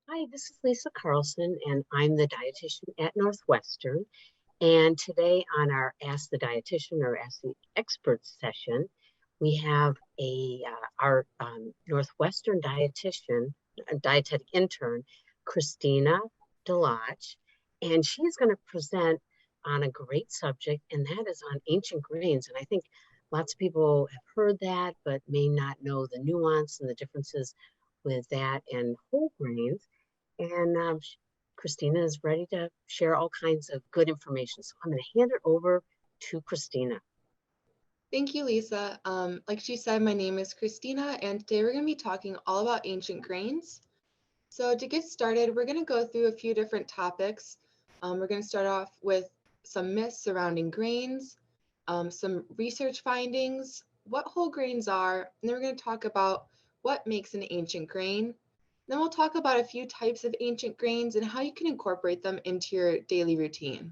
Hi, this is Lisa Carlson, and I'm the dietitian at Northwestern. And today on our Ask the Dietitian or Ask the Expert session, we have our Northwestern dietitian, dietetic intern, Christina Delach, and she is going to present on a great subject, and that is on ancient grains. And I think lots of people have heard that, but may not know the nuance and the differences with that and whole grains. And Christina is ready to share all kinds of good information. So I'm going to hand it over to Christina. Thank you, Lisa. Like she said, my name is Christina, and today we're going to be talking all about ancient grains. So to get started, we're going to go through a few different topics. We're going to start off with some myths surrounding grains, some research findings, what whole grains are, and then we're going to talk about what makes an ancient grain. Then we'll talk about a few types of ancient grains and how you can incorporate them into your daily routine.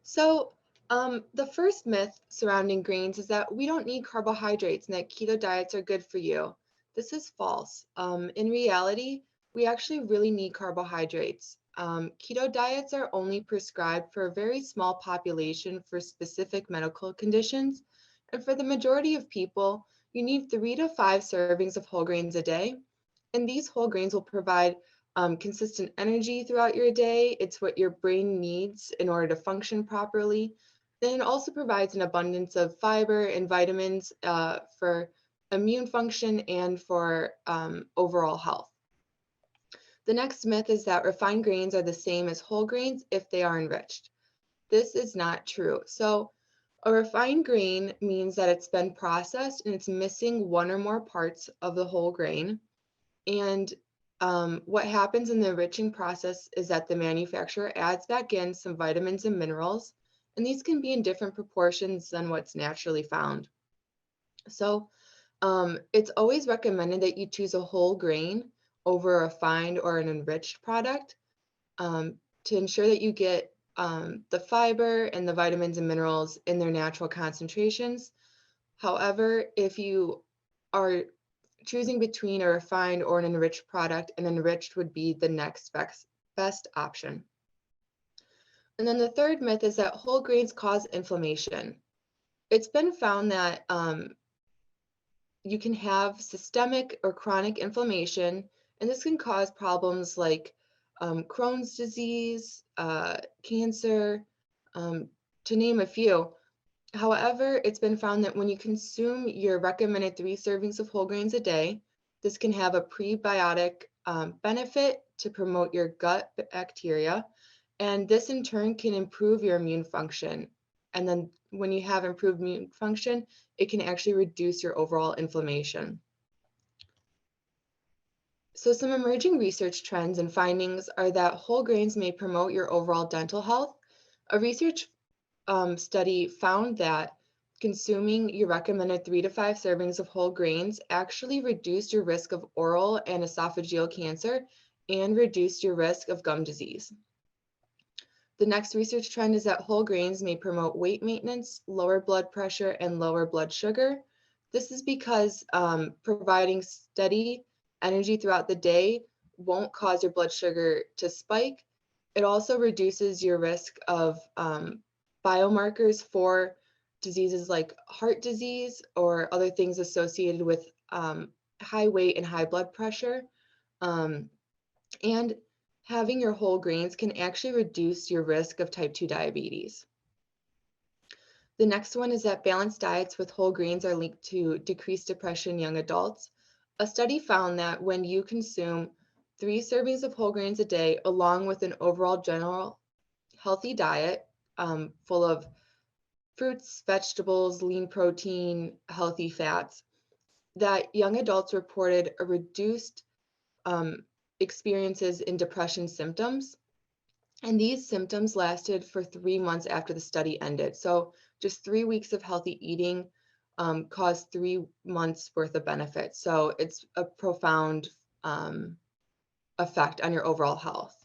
So, the first myth surrounding grains is that we don't need carbohydrates and that keto diets are good for you. This is false. In reality, we actually really need carbohydrates. Keto diets are only prescribed for a very small population for specific medical conditions. And for the majority of people, you need 3 to 5 servings of whole grains a day. And these whole grains will provide consistent energy throughout your day. It's what your brain needs in order to function properly. Then it also provides an abundance of fiber and vitamins for immune function and for overall health. The next myth is that refined grains are the same as whole grains if they are enriched. This is not true. So, a refined grain means that it's been processed and it's missing one or more parts of the whole grain. And what happens in the enriching process is that the manufacturer adds back in some vitamins and minerals, and these can be in different proportions than what's naturally found. So it's always recommended that you choose a whole grain over a refined or an enriched product to ensure that you get the fiber and the vitamins and minerals in their natural concentrations. However, if you are choosing between a refined or an enriched product, an enriched would be the next best option. And then the third myth is that whole grains cause inflammation. It's been found that you can have systemic or chronic inflammation, and this can cause problems like Crohn's disease, cancer, to name a few. However, it's been found that when you consume your recommended 3 servings of whole grains a day, this can have a prebiotic benefit to promote your gut bacteria, and this in turn can improve your immune function. And then when you have improved immune function, it can actually reduce your overall inflammation. So some emerging research trends and findings are that whole grains may promote your overall dental health. A research study found that consuming your recommended 3 to 5 servings of whole grains actually reduced your risk of oral and esophageal cancer and reduced your risk of gum disease. The next research trend is that whole grains may promote weight maintenance, lower blood pressure, and lower blood sugar. This is because providing steady energy throughout the day won't cause your blood sugar to spike. It also reduces your risk of biomarkers for diseases like heart disease or other things associated with high weight and high blood pressure. And having your whole grains can actually reduce your risk of type 2 diabetes. The next one is that balanced diets with whole grains are linked to decreased depression in young adults. A study found that when you consume 3 servings of whole grains a day, along with an overall general healthy diet full of fruits, vegetables, lean protein, healthy fats, that young adults reported a reduced experiences in depression symptoms. And these symptoms lasted for 3 months after the study ended. So just 3 weeks of healthy eating caused 3 months worth of benefits. So it's a profound effect on your overall health.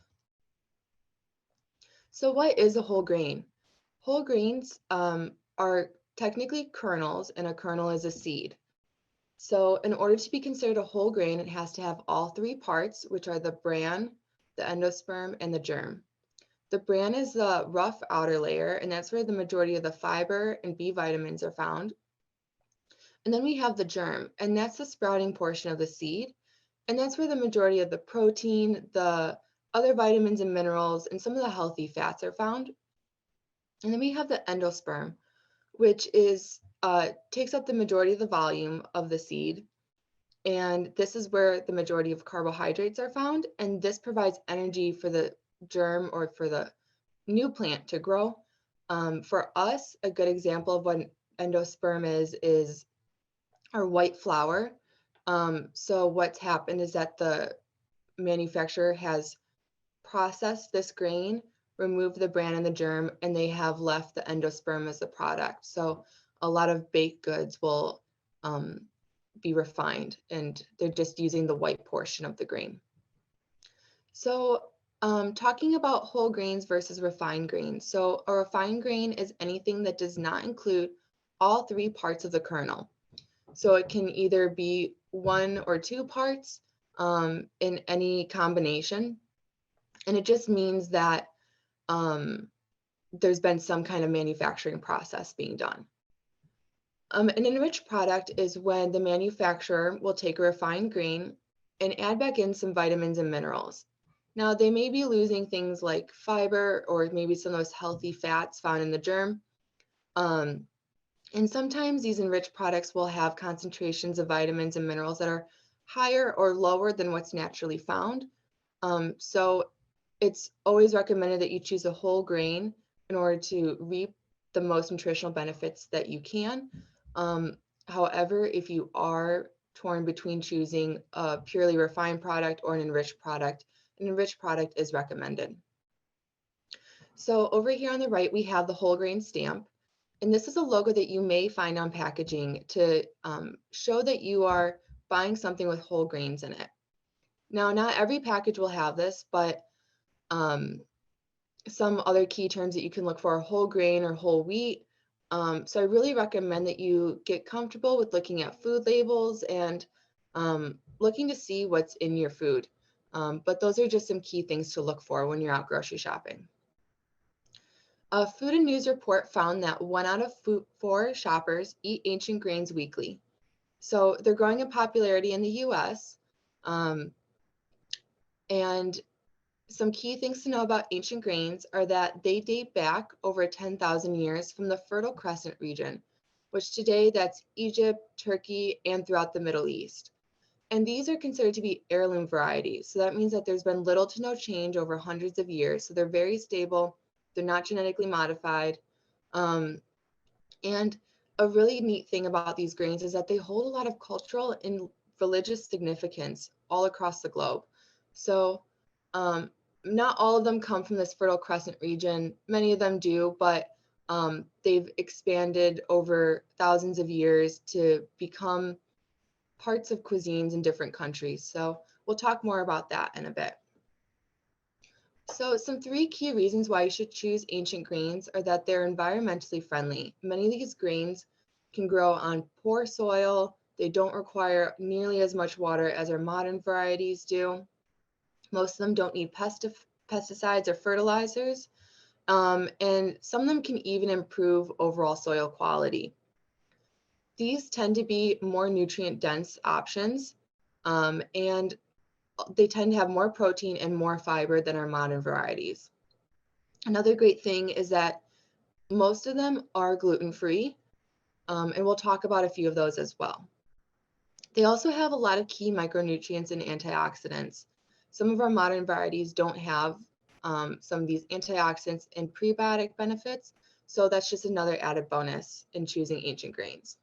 So what is a whole grain? Whole grains are technically kernels, and a kernel is a seed. So in order to be considered a whole grain, it has to have all three parts, which are the bran, the endosperm, and the germ. The bran is the rough outer layer, and that's where the majority of the fiber and B vitamins are found. And then we have the germ, and that's the sprouting portion of the seed. And that's where the majority of the protein, the other vitamins and minerals, and some of the healthy fats are found. And then we have the endosperm, which takes up the majority of the volume of the seed. And this is where the majority of carbohydrates are found. And this provides energy for the germ or for the new plant to grow. For us, a good example of what an endosperm is our white flour. So what's happened is that the manufacturer has processed this grain, removed the bran and the germ, and they have left the endosperm as the product. So a lot of baked goods will be refined, and they're just using the white portion of the grain. So talking about whole grains versus refined grains. So a refined grain is anything that does not include all three parts of the kernel. So it can either be one or two parts in any combination. And it just means that there's been some kind of manufacturing process being done. An enriched product is when the manufacturer will take a refined grain and add back in some vitamins and minerals. Now, they may be losing things like fiber or maybe some of those healthy fats found in the germ. And sometimes these enriched products will have concentrations of vitamins and minerals that are higher or lower than what's naturally found. So it's always recommended that you choose a whole grain in order to reap the most nutritional benefits that you can. However, if you are torn between choosing a purely refined product or an enriched product is recommended. So over here on the right, we have the whole grain stamp. And this is a logo that you may find on packaging to show that you are buying something with whole grains in it. Now, not every package will have this, but some other key terms that you can look for are whole grain or whole wheat. So I really recommend that you get comfortable with looking at food labels and looking to see what's in your food. But those are just some key things to look for when you're out grocery shopping. A Food and News report found that 1 out of 4 shoppers eat ancient grains weekly. So they're growing in popularity in the US. And some key things to know about ancient grains are that they date back over 10,000 years from the Fertile Crescent region, which today that's Egypt, Turkey, and throughout the Middle East. And these are considered to be heirloom varieties. So that means that there's been little to no change over hundreds of years. So they're very stable. They're not genetically modified. And a really neat thing about these grains is that they hold a lot of cultural and religious significance all across the globe. So not all of them come from this Fertile Crescent region. Many of them do, but they've expanded over thousands of years to become parts of cuisines in different countries. So we'll talk more about that in a bit. So some 3 key reasons why you should choose ancient grains are that they're environmentally friendly. Many of these grains can grow on poor soil. They don't require nearly as much water as our modern varieties do. Most of them don't need pesticides or fertilizers. And some of them can even improve overall soil quality. These tend to be more nutrient dense options, and they tend to have more protein and more fiber than our modern varieties. Another great thing is that most of them are gluten-free, and we'll talk about a few of those as well. They also have a lot of key micronutrients and antioxidants. Some of our modern varieties don't have some of these antioxidants and prebiotic benefits, so that's just another added bonus in choosing ancient grains.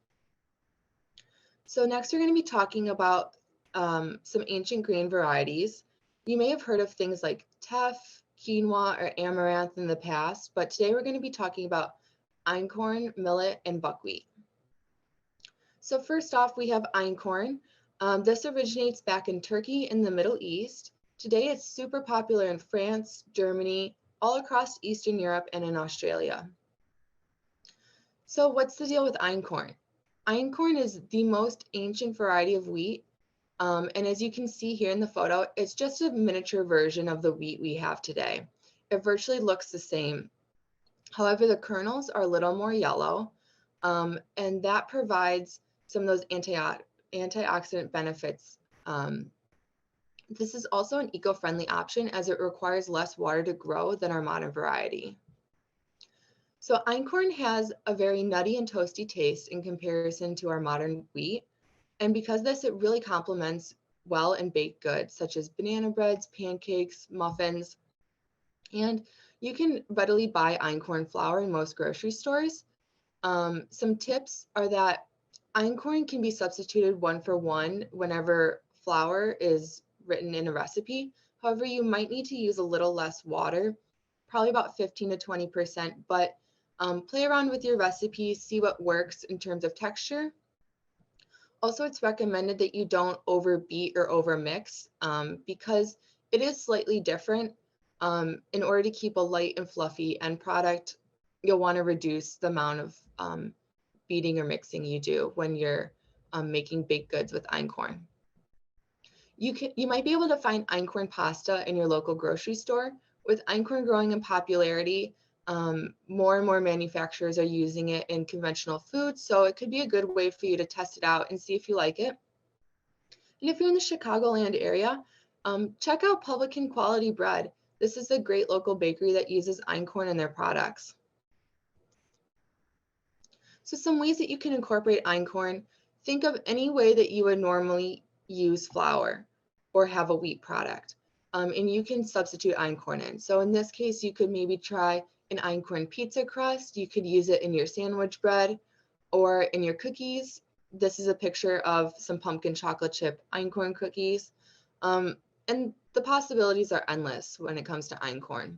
So next we're going to be talking about some ancient grain varieties. You may have heard of things like teff, quinoa, or amaranth in the past, but today we're going to be talking about einkorn, millet, and buckwheat. So first off, we have einkorn. This originates back in Turkey in the Middle East. Today it's super popular in France, Germany, all across Eastern Europe, and in Australia. So what's the deal with einkorn? Einkorn is the most ancient variety of wheat. And as you can see here in the photo, it's just a miniature version of the wheat we have today. It virtually looks the same. However, the kernels are a little more yellow, and that provides some of those antioxidant benefits. This is also an eco-friendly option as it requires less water to grow than our modern variety. So einkorn has a very nutty and toasty taste in comparison to our modern wheat. And because of this, it really complements well in baked goods such as banana breads, pancakes, muffins. And you can readily buy einkorn flour in most grocery stores. Some tips are that einkorn can be substituted 1-for-1 whenever flour is written in a recipe. However, you might need to use a little less water, probably about 15 to 20%, but play around with your recipe, see what works in terms of texture. Also, it's recommended that you don't overbeat or overmix because it is slightly different. In order to keep a light and fluffy end product, you'll want to reduce the amount of beating or mixing you do when you're making baked goods with einkorn. You might be able to find einkorn pasta in your local grocery store. With einkorn growing in popularity, more and more manufacturers are using it in conventional foods, so it could be a good way for you to test it out and see if you like it. And if you're in the Chicagoland area, check out Publican Quality Bread. This is a great local bakery that uses einkorn in their products. So some ways that you can incorporate einkorn, think of any way that you would normally use flour or have a wheat product. And you can substitute einkorn in. So in this case, you could maybe try an einkorn pizza crust. You could use it in your sandwich bread or in your cookies. This is a picture of some pumpkin chocolate chip einkorn cookies. And the possibilities are endless when it comes to einkorn.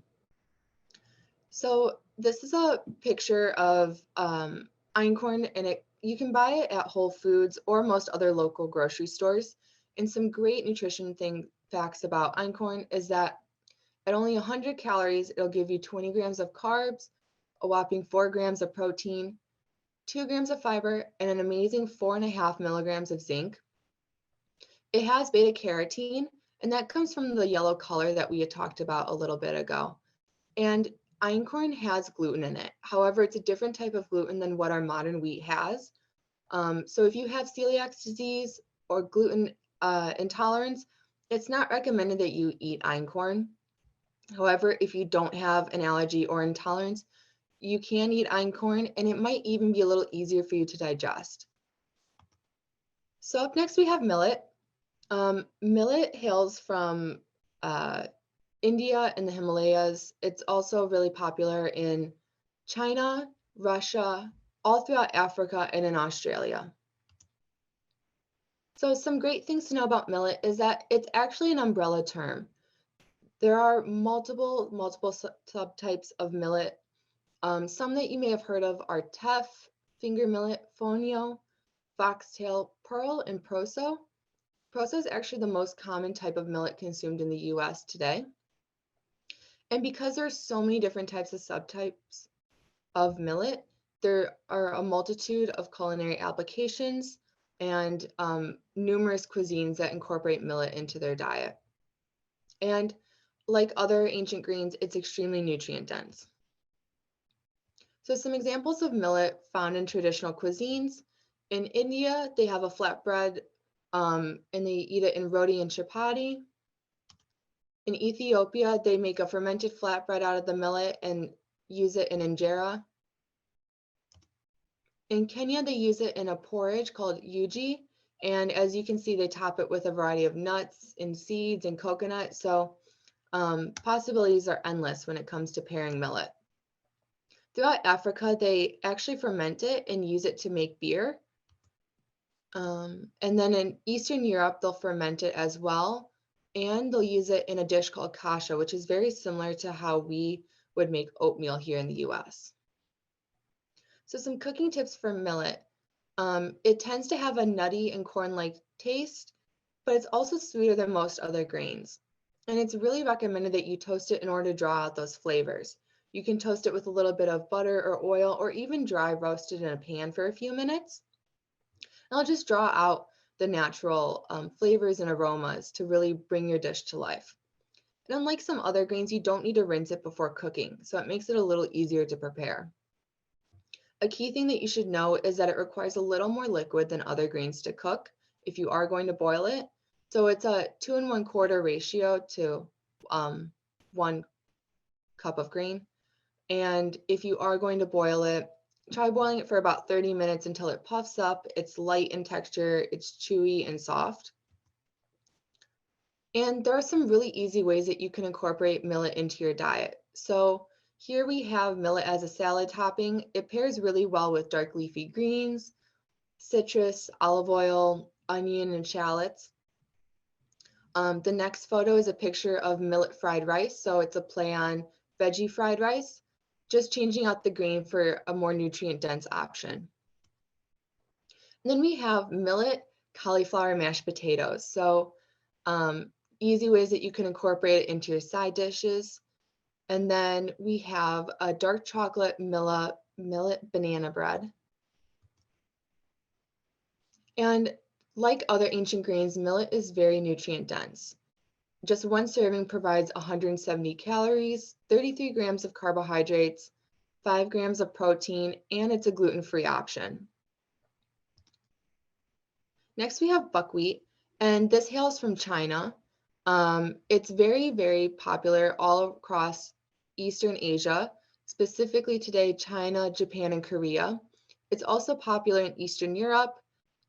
So this is a picture of einkorn, and you can buy it at Whole Foods or most other local grocery stores. And some great nutrition facts about einkorn is that at only 100 calories, it'll give you 20 grams of carbs, a whopping 4 grams of protein, 2 grams of fiber, and an amazing 4.5 milligrams of zinc. It has beta carotene, and that comes from the yellow color that we had talked about a little bit ago. And einkorn has gluten in it. However, it's a different type of gluten than what our modern wheat has. So if you have celiac disease or gluten intolerance, it's not recommended that you eat einkorn. However, if you don't have an allergy or intolerance, you can eat einkorn, and it might even be a little easier for you to digest. So up next we have millet. Millet hails from India and the Himalayas. It's also really popular in China, Russia, all throughout Africa, and in Australia. So some great things to know about millet is that it's actually an umbrella term. There are multiple subtypes of millet. Some that you may have heard of are teff, finger millet, fonio, foxtail, pearl, and proso. Proso is actually the most common type of millet consumed in the US today. And because there's so many different types of subtypes of millet, there are a multitude of culinary applications and numerous cuisines that incorporate millet into their diet. And like other ancient grains, it's extremely nutrient dense. So some examples of millet found in traditional cuisines. In India, they have a flatbread and they eat it in roti and chapati. In Ethiopia, they make a fermented flatbread out of the millet and use it in injera. In Kenya, they use it in a porridge called uji. And as you can see, they top it with a variety of nuts and seeds and coconut. So possibilities are endless when it comes to pairing millet. Throughout Africa, they actually ferment it and use it to make beer. And then in Eastern Europe, they'll ferment it as well. And they'll use it in a dish called kasha, which is very similar to how we would make oatmeal here in the US. So some cooking tips for millet. It tends to have a nutty and corn-like taste, but it's also sweeter than most other grains. And it's really recommended that you toast it in order to draw out those flavors. You can toast it with a little bit of butter or oil, or even dry roast it in a pan for a few minutes. And I'll just draw out the natural flavors and aromas to really bring your dish to life. And unlike some other grains, you don't need to rinse it before cooking, so it makes it a little easier to prepare. A key thing that you should know is that it requires a little more liquid than other grains to cook if you are going to boil it. So it's a 2 1/4 ratio to 1 cup of grain. And if you are going to boil it, try boiling it for about 30 minutes until it puffs up, it's light in texture, it's chewy and soft. And there are some really easy ways that you can incorporate millet into your diet. So here we have millet as a salad topping. It pairs really well with dark leafy greens, citrus, olive oil, onion, and shallots. The next photo is a picture of millet fried rice. So it's a play on veggie fried rice, just changing out the grain for a more nutrient-dense option. And then we have millet cauliflower mashed potatoes. So easy ways that you can incorporate it into your side dishes. And then we have a dark chocolate millet banana bread. And like other ancient grains, millet is very nutrient dense. Just one serving provides 170 calories, 33 grams of carbohydrates, 5 grams of protein, and it's a gluten-free option. Next, we have buckwheat, and this hails from China. It's very, very popular all across Eastern Asia, specifically today, China, Japan, and Korea. It's also popular in Eastern Europe,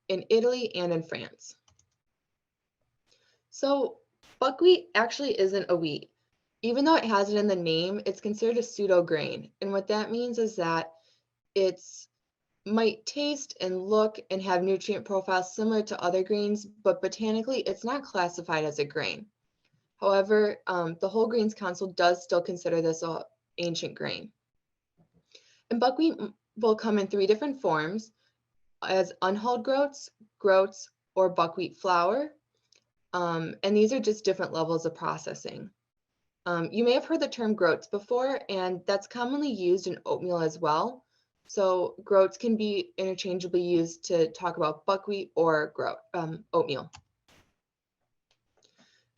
in Italy, and in France. So buckwheat actually isn't a wheat. Even though it has it in the name, it's considered a pseudo grain. And what that means is that it's might taste and look and have nutrient profiles similar to other grains, but botanically, it's not classified as a grain. However, the Whole Grains Council does still consider this an ancient grain. And buckwheat will come in 3 different forms as unhulled groats, or buckwheat flour. And these are just different levels of processing. You may have heard the term groats before, and that's commonly used in oatmeal as well. So groats can be interchangeably used to talk about buckwheat or oatmeal.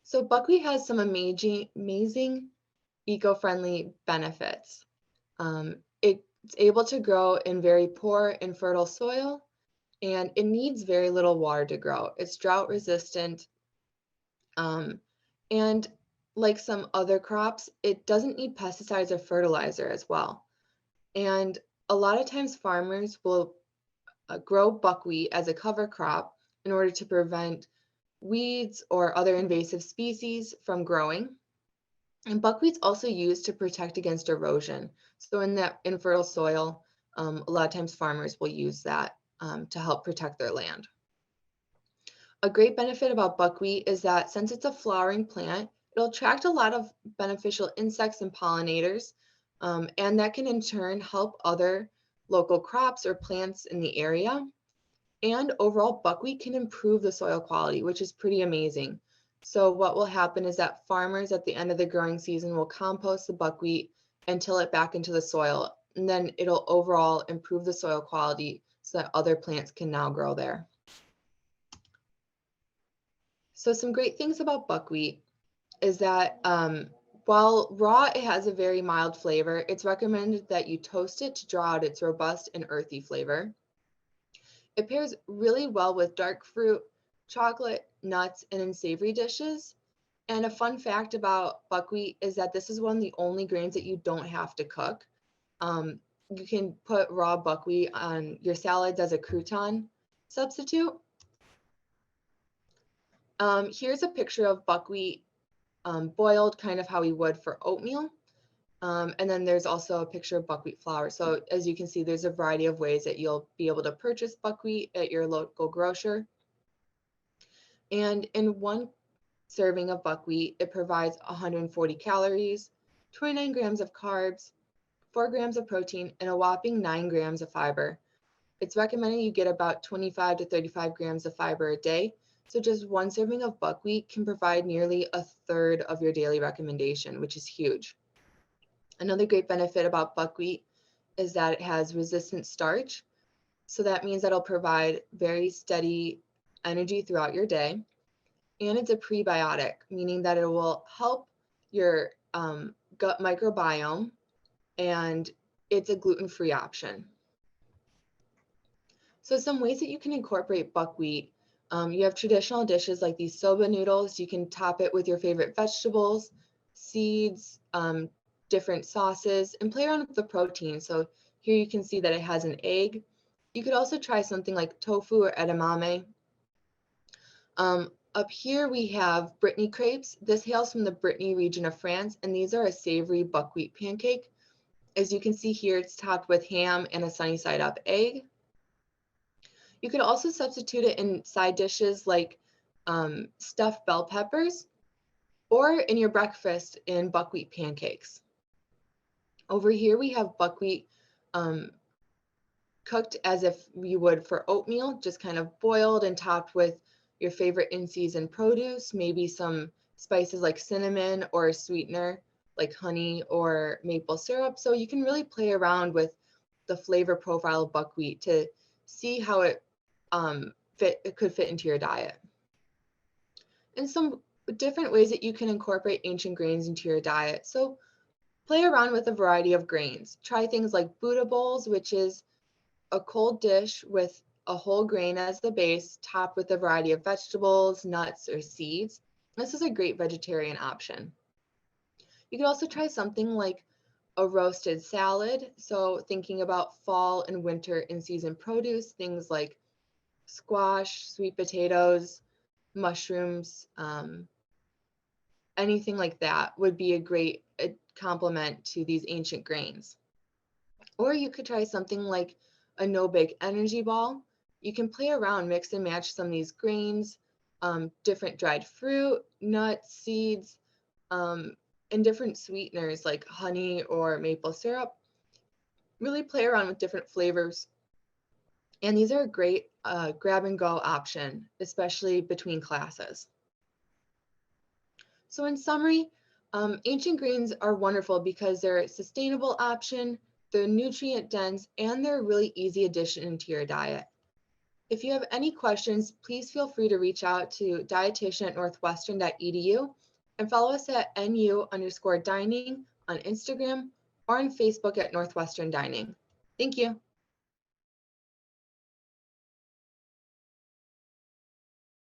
So buckwheat has some amazing eco-friendly benefits. It's able to grow in very poor and fertile soil, and it needs very little water to grow. It's drought resistant, and like some other crops, it doesn't need pesticides or fertilizer as well. And a lot of times farmers will grow buckwheat as a cover crop in order to prevent weeds or other invasive species from growing. And buckwheat's also used to protect against erosion. So in that infertile soil, a lot of times farmers will use that to help protect their land. A great benefit about buckwheat is that since it's a flowering plant, it'll attract a lot of beneficial insects and pollinators, and that can in turn help other local crops or plants in the area. And overall, buckwheat can improve the soil quality, which is pretty amazing. So what will happen is that farmers at the end of the growing season will compost the buckwheat and till it back into the soil, and then it'll overall improve the soil quality so that other plants can now grow there. So some great things about buckwheat is that while raw, it has a very mild flavor. It's recommended that you toast it to draw out its robust and earthy flavor. It pairs really well with dark fruit, chocolate, nuts, and in savory dishes. And a fun fact about buckwheat is that this is one of the only grains that you don't have to cook. You can put raw buckwheat on your salads as a crouton substitute. Here's a picture of buckwheat boiled, kind of how we would for oatmeal. And then there's also a picture of buckwheat flour. So as you can see, there's a variety of ways that you'll be able to purchase buckwheat at your local grocer. And in one serving of buckwheat, it provides 140 calories, 29 grams of carbs, 4 grams of protein, and a whopping 9 grams of fiber. It's recommended you get about 25 to 35 grams of fiber a day. So just one serving of buckwheat can provide nearly a third of your daily recommendation, which is huge. Another great benefit about buckwheat is that it has resistant starch. So that means that it'll provide very steady energy throughout your day. And it's a prebiotic, meaning that it will help your gut microbiome, and it's a gluten-free option. So some ways that you can incorporate buckwheat, you have traditional dishes like these soba noodles. You can top it with your favorite vegetables, seeds, different sauces, and play around with the protein. So here you can see that it has an egg. You could also try something like tofu or edamame. Up here we have Brittany crepes. This hails from the Brittany region of France, and these are a savory buckwheat pancake. As you can see here, it's topped with ham and a sunny side up egg. You could also substitute it in side dishes like stuffed bell peppers, or in your breakfast in buckwheat pancakes. Over here we have buckwheat cooked as if you would for oatmeal, just kind of boiled and topped with your favorite in-season produce, maybe some spices like cinnamon or a sweetener like honey or maple syrup. So you can really play around with the flavor profile of buckwheat to see how it could fit into your diet. And some different ways that you can incorporate ancient grains into your diet. So play around with a variety of grains. Try things like Buddha bowls, which is a cold dish with a whole grain as the base, topped with a variety of vegetables, nuts, or seeds. This is a great vegetarian option. You could also try something like a roasted salad. So thinking about fall and winter in-season produce, things like squash, sweet potatoes, mushrooms, anything like that would be a great complement to these ancient grains. Or you could try something like a no-bake energy ball. You can play around, mix and match some of these grains, different dried fruit, nuts, seeds, and different sweeteners like honey or maple syrup. Really play around with different flavors. And these are a great grab and go option, especially between classes. So in summary, ancient grains are wonderful because they're a sustainable option, they're nutrient dense, and they're a really easy addition into your diet. If you have any questions, please feel free to reach out to dietitian@northwestern.edu and follow us at NU_dining on Instagram or on Facebook at Northwestern Dining. Thank you.